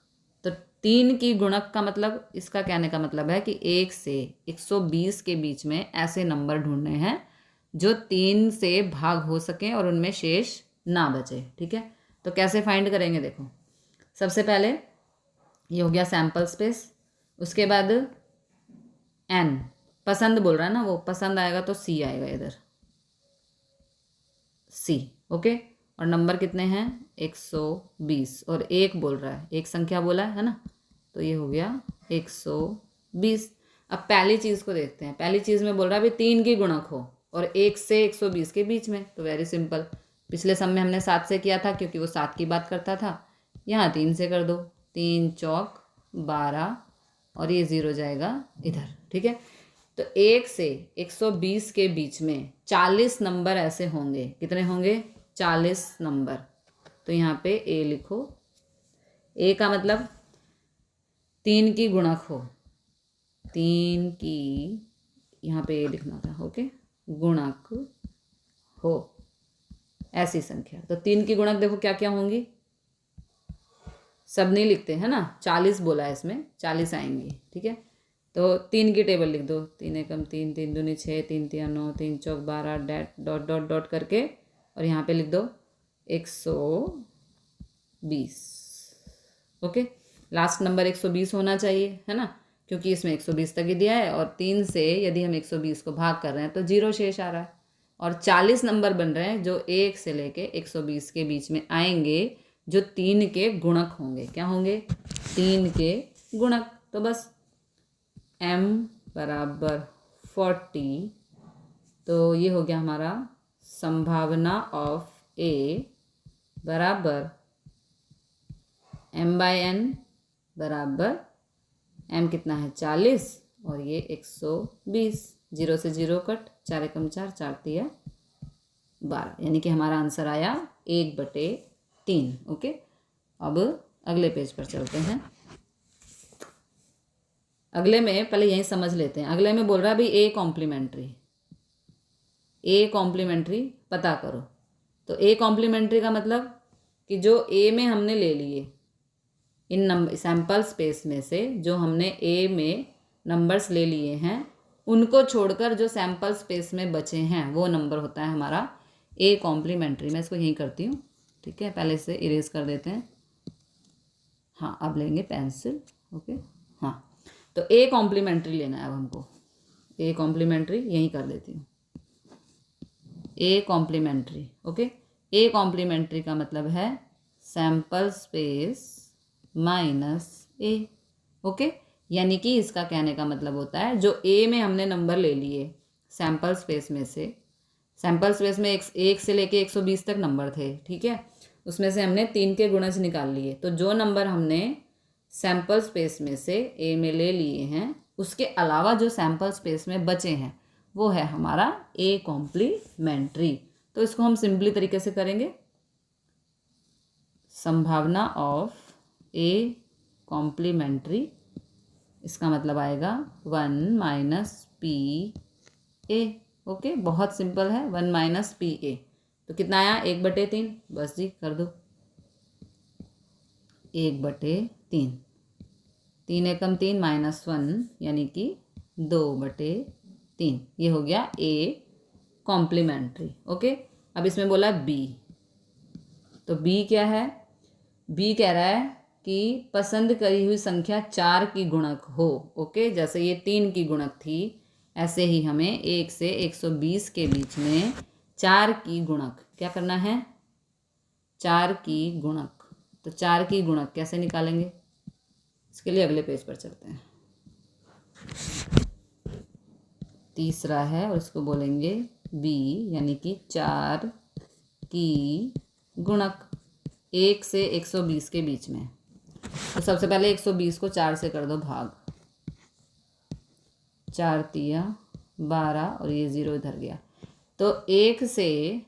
तो 3 की गुणक का मतलब, इसका कहने का मतलब है कि 1 से 120 के बीच में ऐसे नंबर ढूंढने हैं जो 3 से भाग हो सकें और उनमें शेष ना बचे। ठीक है, तो कैसे फाइंड करेंगे? देखो, सबसे पहले ये हो गया सैंपल स्पेस, उसके बाद n पसंद बोल रहा है ना, वो पसंद आएगा तो c आएगा इधर, c। ओके, और नंबर कितने हैं? 120, और 1 बोल रहा है, एक संख्या बोला है ना, तो ये हो गया 120। अब पहली चीज़ को देखते हैं। पहली चीज़ में बोल रहा है भाई 3 की गुणक हो और 1 से 120 के बीच में, तो वेरी सिंपल। पिछले सम में हमने 7 से किया था क्योंकि वो 7 की बात करता था। यहाँ 3 से कर दो, 3 चौक 12, और ये 0 जाएगा इधर। ठीक है, तो 1 से 120 के बीच में 40 नंबर ऐसे होंगे। कितने होंगे? 40 नंबर। तो यहाँ पे a लिखो। a का मतलब 3 की गुणक हो, 3 की, यहाँ पे a लिखना था। ओके, गुणक हो ऐसी संख्या। तो 3 की गुणक देखो क्या क्या होंगी, सब नहीं लिखते हैं ना, 40 बोला है इसमें, 40 आएंगी। ठीक है, तो 3 की टेबल लिख दो। 3 एकम 3, 3 दूनी 6, 3 तिया 9, 3 चौक 12, डॉट डॉट डॉट करके, और यहाँ पे लिख दो 120। ओके, लास्ट नंबर 120 होना चाहिए, है ना, क्योंकि इसमें 120 तक ही दिया है, और 3 से यदि हम 120 को भाग कर रहे हैं तो 0 शेष आ रहा है, और 40 नंबर बन रहे हैं जो 1 से लेके 120 के बीच में आएंगे, जो 3 के गुणक होंगे। क्या होंगे? 3 के गुणक। तो बस m बराबर 40, तो ये हो गया हमारा संभावना ऑफ a बराबर m/n बराबर m कितना है? 40, और ये 120। 0 से 0 कट, 4 एकम 4, 4 तिया 12, यानी कि हमारा आंसर आया 1/3। ओके, अब अगले पेज पर चलते हैं। अगले में पहले यही समझ लेते हैं। अगले में बोल रहा है भाई a कॉम्प्लीमेंट्री पता करो। तो a कॉम्प्लीमेंट्री का मतलब कि जो ए में हमने ले लिए, इन नंबर सैम्पल स्पेस में से जो हमने ए में नंबर्स ले लिए हैं, उनको छोड़कर जो सैम्पल स्पेस में बचे हैं वो नंबर होता है हमारा ए कॉम्प्लीमेंट्री। मैं इसको यहीं करती हूँ, ठीक है, पहले से इरेज कर देते हैं। हाँ, अब लेंगे पेंसिल, ओके। हाँ, तो ए कॉम्प्लीमेंट्री लेना है अब हमको। ए कॉम्प्लीमेंट्री यहीं कर देती हूँ, a complementary, okay. A complementary का मतलब है सैम्पल स्पेस माइनस ए, ओके। यानी कि इसका कहने का मतलब होता है जो ए में हमने नंबर ले लिए सैम्पल स्पेस में से, सैम्पल स्पेस में एक से लेके 120 तक नंबर थे, ठीक है, उसमें से हमने 3 के गुणज निकाल लिए। तो जो नंबर हमने सैम्पल स्पेस में से ए में ले लिए हैं, उसके अलावा जो सैम्पल स्पेस में बचे हैं वो है हमारा ए कॉम्प्लीमेंट्री। तो इसको हम सिंपली तरीके से करेंगे, संभावना ऑफ ए कॉम्प्लीमेंट्री, इसका मतलब आएगा 1 माइनस पी ए, ओके। बहुत सिंपल है, 1 माइनस पी ए। तो कितना आया, 1/3, बस जी कर दो, 1/3, 3 एकम 3 -1 यानी कि 2/3, ये हो गया ए कॉम्प्लीमेंट्री, ओके। अब इसमें बोला बी, तो बी क्या है, बी कह रहा है कि पसंद करी हुई संख्या 4 की गुणक हो, ओके। जैसे ये 3 की गुणक थी, ऐसे ही हमें 1 से 120 के बीच में 4 की गुणक क्या करना है, 4 की गुणक। तो 4 की गुणक कैसे निकालेंगे, इसके लिए अगले पेज पर चलते हैं। तीसरा है और इसको बोलेंगे बी, यानी कि 4 की गुणक 1 से 120 के बीच में। तो सबसे पहले 120 को 4 से कर दो भाग, 4 तिया 12 और ये 0 इधर गया। तो 1 से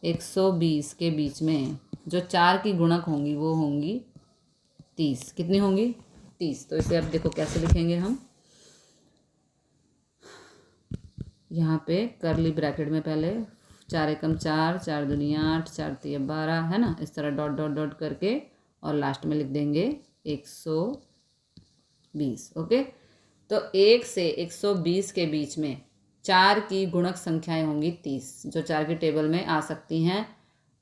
120 के बीच में जो 4 की गुणक होंगी वो होंगी 30। कितनी होंगी, 30। तो इसे अब देखो कैसे लिखेंगे हम, यहाँ पे करली ब्रैकेट में पहले 4 एकम 4, 4 दूनी 8, 4 तिया 12, है ना, इस तरह डॉट डॉट डॉट करके और लास्ट में लिख देंगे 120, ओके। तो 1 से 120 के बीच में 4 की गुणक संख्याएं होंगी 30, जो 4 की टेबल में आ सकती हैं,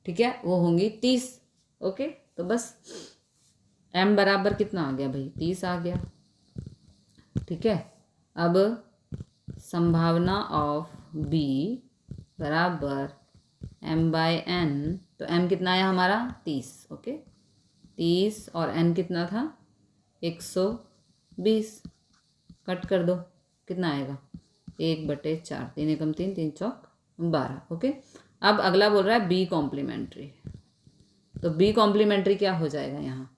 ठीक है, वो होंगी 30, ओके। तो बस m बराबर कितना आ गया भाई, 30 आ गया, ठीक है। अब संभावना ऑफ b बराबर m/n, तो m कितना आया हमारा 30, ओके। 30 और n कितना था 120, कट कर दो, कितना आएगा 1/4, 3 एकम 3, 3 चौक 12, ओके। अब अगला बोल रहा है बी कॉम्प्लीमेंट्री, तो बी कॉम्प्लीमेंट्री क्या हो जाएगा यहाँ,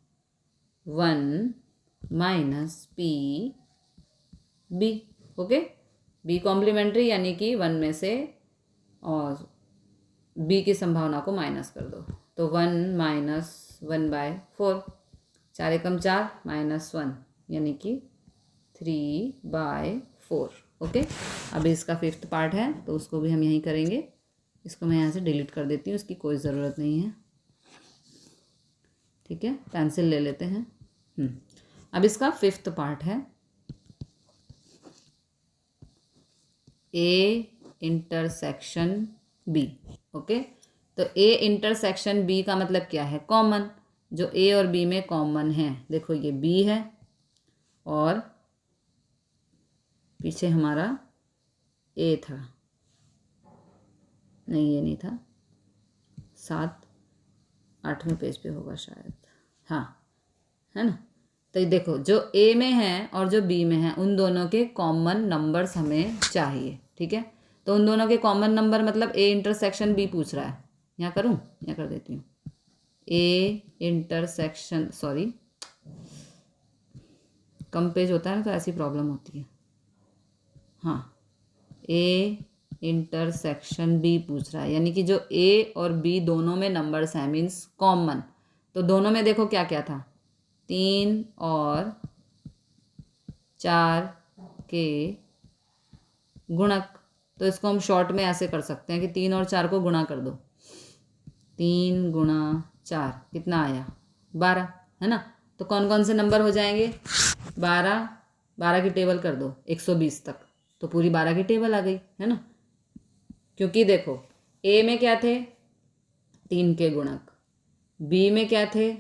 1 minus P B, okay. B complementary यानी कि 1 में से और बी की संभावना को माइनस कर दो, तो 1 माइनस 1/4, 4 एकम 4 -1 यानी कि 3/4, ओके। अब इसका 5th पार्ट है तो उसको भी हम यहीं करेंगे। इसको मैं यहाँ से डिलीट कर देती हूँ, इसकी कोई ज़रूरत नहीं है, ठीक है। पेंसिल ले लेते हैं। अब इसका 5th पार्ट है, ए इंटरसेक्शन बी, ओके। तो ए इंटरसेक्शन बी का मतलब क्या है, कॉमन, जो ए और बी में कॉमन है। देखो ये बी है और पीछे हमारा ए था, नहीं ये नहीं था, 7-8वें पेज पे होगा शायद, हाँ, है ना। तो देखो जो ए में है और जो बी में है उन दोनों के कॉमन नंबर्स हमें चाहिए, ठीक है। तो उन दोनों के कॉमन नंबर मतलब ए इंटरसेक्शन बी पूछ रहा है, यहाँ करूँ, यहाँ कर देती हूँ, A intersection, sorry come page होता है ना तो ऐसी प्रॉब्लम होती है। हाँ, ए इंटरसेक्शन बी पूछ रहा है, यानी कि जो ए और बी दोनों में नंबर्स हैं, मीन्स कॉमन। तो दोनों में देखो क्या क्या था, 3 और 4 के गुणक। तो इसको हम शॉर्ट में ऐसे कर सकते हैं कि 3 और 4 को गुणा कर दो, 3 गुणा 4 कितना आया 12 है ना। तो कौन कौन से नंबर हो जाएंगे 12 की टेबल कर दो 120 तक, तो पूरी 12 की टेबल आ गई है ना। क्योंकि देखो ए में क्या थे 3 के गुणक, बी में क्या थे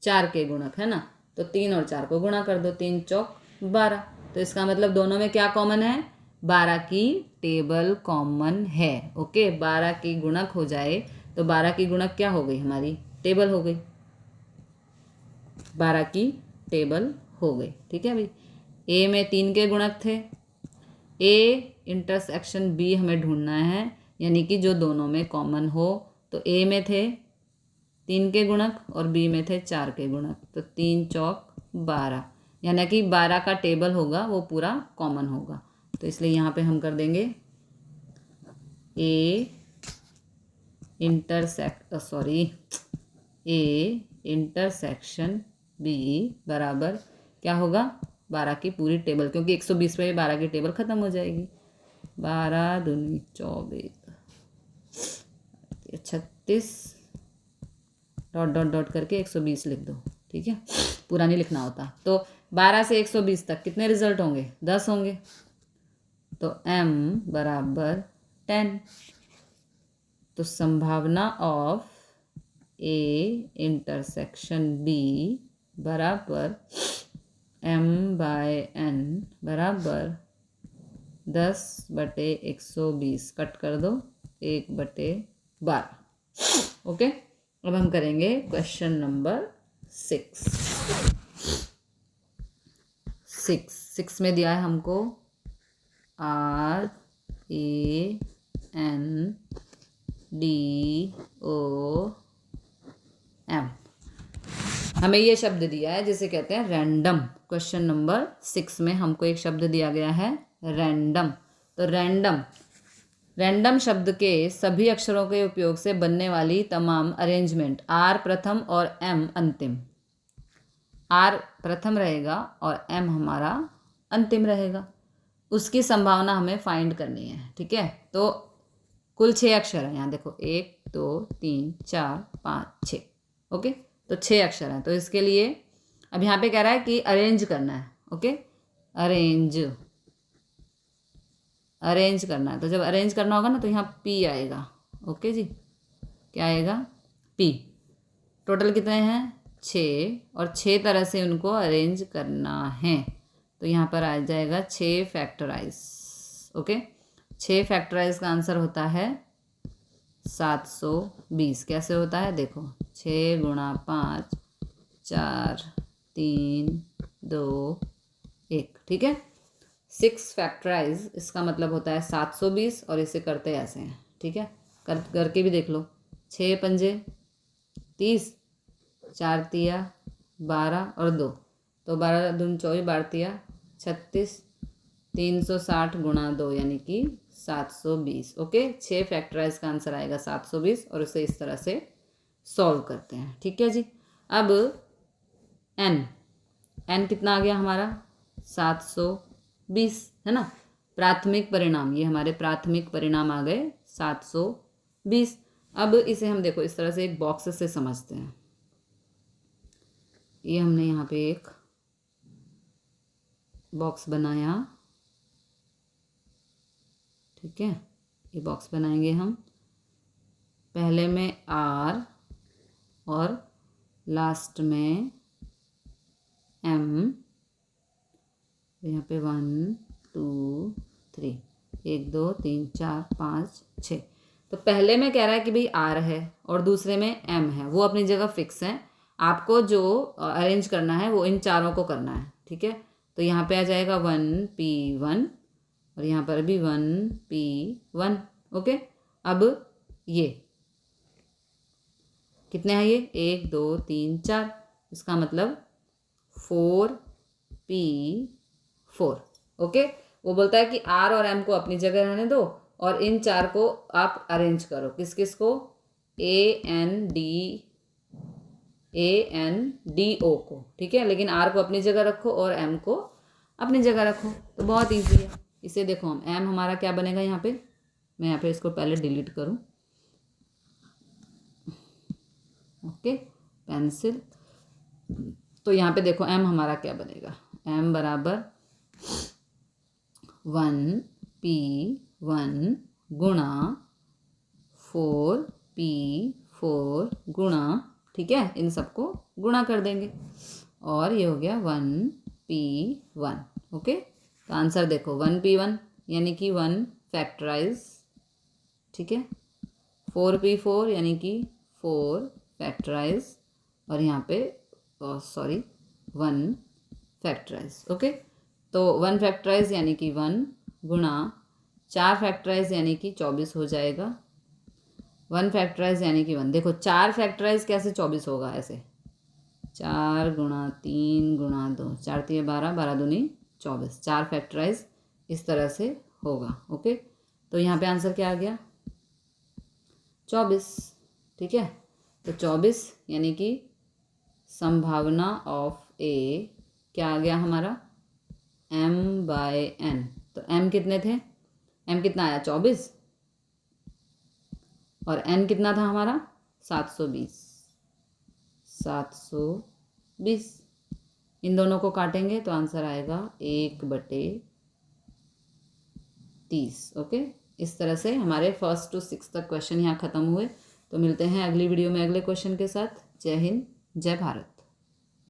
4 के गुणक है ना। तो 3 और 4 को गुणा कर दो, 3 चौक 12। तो इसका मतलब दोनों में क्या कॉमन है 12 की टेबल कॉमन है। ओके 12 की गुणक हो जाए तो 12 की गुणक क्या हो गई हमारी टेबल हो गई, 12 की टेबल हो गई। ठीक है भाई। ए में 3 के गुणक थे, ए इंटरसेक्शन बी हमें ढूंढना है, यानी कि जो दोनों में कॉमन हो। तो ए में थे 3 के गुणक और बी में थे 4 के गुणक, तो 3 चौक 12, यानी कि 12 का टेबल होगा वो पूरा कॉमन होगा। तो इसलिए यहाँ पे हम कर देंगे ए इंटरसेक्शन बी बराबर क्या होगा 12 की पूरी टेबल, क्योंकि 120 पे 12 की टेबल ख़त्म हो जाएगी। 12 दूनी 24 36 डॉट डॉट डॉट करके 120 लिख दो। ठीक है, पूरा नहीं लिखना होता। तो 12 से 120 तक कितने रिजल्ट होंगे 10 होंगे। तो m बराबर 10। तो संभावना ऑफ ए इंटरसेक्शन बी बराबर m/n बराबर 10/120, कट कर दो 1/12। ओके, अब हम करेंगे क्वेश्चन नंबर 6 में दिया है हमको RANDOM। हमें ये शब्द दिया है जिसे कहते हैं रैंडम। क्वेश्चन नंबर 6 में हमको एक शब्द दिया गया है रैंडम। तो रैंडम शब्द के सभी अक्षरों के उपयोग से बनने वाली तमाम अरेंजमेंट आर प्रथम और एम अंतिम, आर प्रथम रहेगा और एम हमारा अंतिम रहेगा, उसकी संभावना हमें फाइंड करनी है। ठीक है, तो कुल 6 अक्षर हैं यहाँ देखो 1 2 3 4 5 6। ओके, तो 6 अक्षर हैं। तो इसके लिए अब यहाँ पे कह रहा है कि अरेंज करना है। ओके, अरेंज करना है। तो जब अरेंज करना होगा ना तो यहाँ पी आएगा। ओके जी, क्या आएगा पी। टोटल कितने हैं 6, और 6 तरह से उनको अरेंज करना है। तो यहाँ पर आ जाएगा 6 फैक्टराइज। ओके, 6 फैक्टराइज का आंसर होता है 720। कैसे होता है देखो 6 गुणा 5 4 3 2 1। ठीक है, 6 फैक्टराइज इसका मतलब होता है 720, और इसे करते ऐसे हैं। ठीक है, करके भी देख लो 6 पंजे 30, 4 तिया 12 और 2, तो 12 दूनी 24, 12 तिया 36, 360 गुणा 2 यानी कि 720। ओके, 6 फैक्टराइज का आंसर आएगा 720, और उसे इस तरह से सॉल्व करते हैं। ठीक है जी। अब n कितना आ गया हमारा 720 है ना। प्राथमिक परिणाम, ये हमारे प्राथमिक परिणाम आ गए 720। अब इसे हम देखो इस तरह से एक बॉक्स से समझते हैं। ये हमने यहाँ पे एक बॉक्स बनाया। ठीक है, ये बॉक्स बनाएंगे हम, पहले में R और लास्ट में M। यहाँ पे 1 2 3 1 2 3 4 5 6। तो पहले में कह रहा है कि भाई R है और दूसरे में M है, वो अपनी जगह फिक्स है। आपको जो अरेंज करना है वो इन चारों को करना है। ठीक है, तो यहाँ पे आ जाएगा 1P1 और यहाँ पर भी 1P1। ओके, अब ये कितने हैं ये 1 2 3 4, इसका मतलब 4P4। ओके, वो बोलता है कि R और M को अपनी जगह रहने दो और इन 4 को आप अरेंज करो। किस किस को ANDO को। ठीक है, लेकिन R को अपनी जगह रखो और M को अपनी जगह रखो। तो बहुत ईजी है। इसे देखो हम M हमारा क्या बनेगा यहाँ पे, मैं यहाँ पे इसको पहले डिलीट करूँ। Okay, pencil. तो यहाँ पे देखो m हमारा क्या बनेगा, m बराबर 1p1 गुणा 4p4 गुणा, ठीक है, इन सबको गुणा कर देंगे और ये हो गया 1p1। ओके, तो आंसर देखो 1p1 यानी कि 1 फैक्टराइज, ठीक है, 4p4 यानी कि 4 फैक्टराइज, और यहाँ पे सॉरी 1 फैक्टराइज। ओके, तो 1 फैक्टराइज यानी कि 1 गुणा 4 फैक्टराइज यानी कि 24 हो जाएगा। 1 फैक्टराइज यानी कि 1, देखो 4 फैक्टराइज कैसे 24 होगा, ऐसे 4 गुणा 3 गुणा 2, 4 3 12, 12 दूनी 24, 4 फैक्टराइज इस तरह से होगा। ओके, तो यहाँ पे आंसर क्या आ गया, 24, ठीक है। तो 24 यानी कि संभावना ऑफ ए क्या आ गया हमारा, m/n। तो m कितने थे, m कितना आया 24, और n कितना था हमारा 720। इन दोनों को काटेंगे तो आंसर आएगा 1/30। ओके, इस तरह से हमारे 1st to 6th तक क्वेश्चन यहाँ ख़त्म हुए। तो मिलते हैं अगली वीडियो में अगले क्वेश्चन के साथ। जय हिंद, जय भारत।